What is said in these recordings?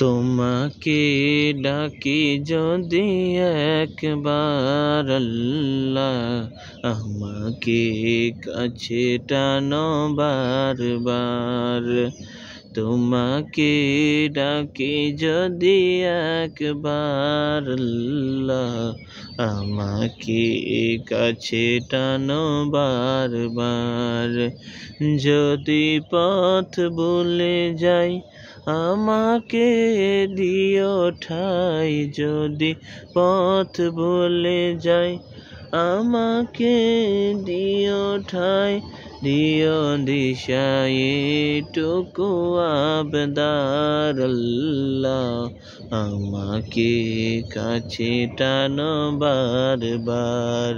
তোমাকে ডাকি যদি একবার আল্লাহ, আমাকে কাছে টানো বারবার। তোমাকে ডাকি যদি একবার আল্লাহ, আমাকে কাছে টানো বারবার। যদি পথ ভুলে যাই আমাকে দিও ঠাই, যদি পথ ভুলে যাই আমাকে দিও ঠাই, দিও দিশায় টুকু আবদার আল্লাহ, আমাকে কাছে টানো বারবার।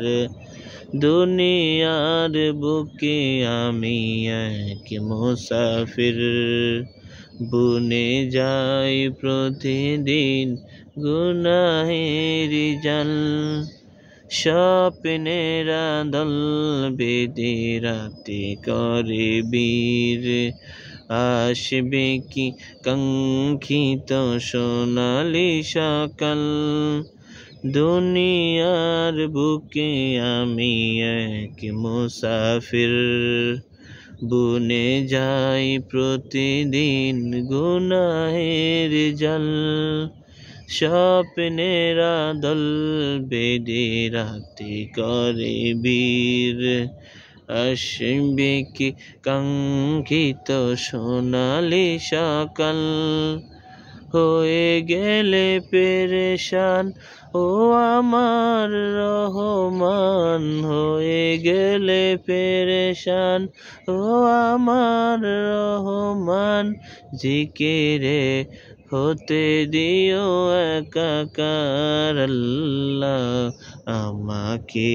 দুনিয়ার বুকে আমি এক মুসাফির, বুনে যাই প্রতিদিন গুনাহের জাল। স্বপ্নের দল বেঁধে রাতে করে বীর, আসবে কি কাঙ্ক্ষিত সোনালি সকাল। দুনিয়ার বুকে আমি এক মুসাফির, বুনে যাই প্রতিদিন গুনাহের জাল। স্বপ্নের দল বেঁধে রাতে করে বীর, আসবে কি কাঙ্ক্ষিত সোনালি সকাল। হয়ে গেলে পেরেশান ও আমার রহমান, হয়ে গেলে পেরেশান ও আমার রহমান। জিকিরে হতে দিও একাকার আল্লাহ, আমাকে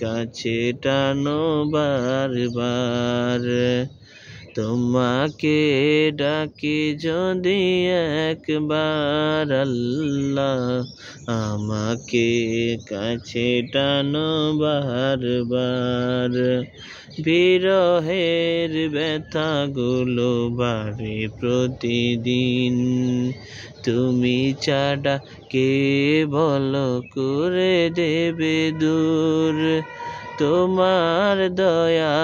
কাছে টানো বারবার। তোমাকে ডাকি যদি একবার আল্লাহ, আমাকে কাছে টানো বারবার। বিরহের ব্যথাগুলো বাড়ে প্রতিদিন, তুমি ছাড়া কে বলো করে দেবে দূর। তোমার দয়া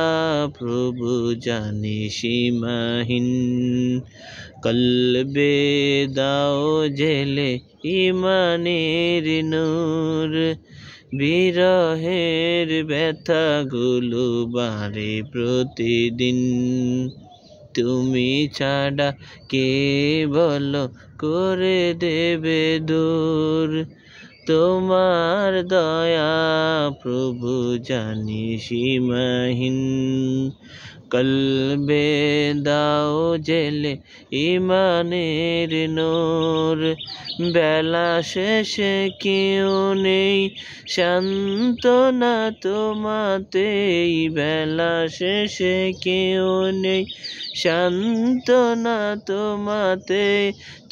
প্রভু জানি সীমাহীন, কলবে দাও জেলে ইমানের নূর। বিরহের ব্যথাগুলো বাড়ে প্রতিদিন, তুমি ছাড়া কে বলো করে দেবে দূর। তোমার দয়া প্রভু জানি সীমাহীন, কলবে দাও জেলে ইমানের নূর। বেলা শেষে কেউ নেই সান্ত্বনা তোমাতেই, বেলা শেষে কেউ নেই সান্ত্বনা তোমাতে।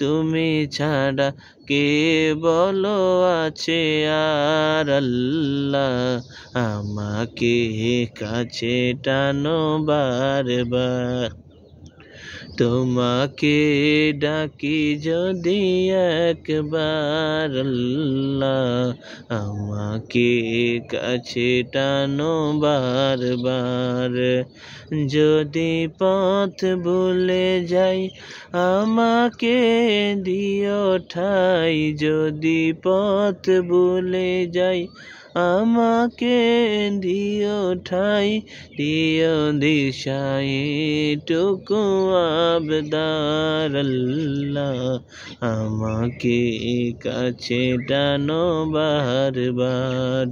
তুমি ছাড়া কে বলো আছে আর আল্লাহ, আমাকে কাছে টানো বারবার। তোমাকে ডাকি যদি একবার আল্লাহ, আমাকে কাছে টানো বারবার। যদি পথ ভুলে যাই আমাকে দিও ঠাই, যদি পথ ভুলে যাই আমাকে দিও ঠাই, দিও দিশায় টুকু আবদার আল্লাহ, আমাকে কাছে টানো বারবার।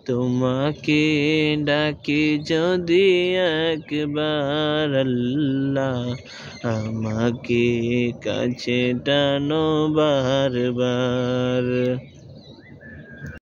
তোমাকে ডাকি যদি একবার আল্লাহ, আমাকে কাছে টানো বারবার।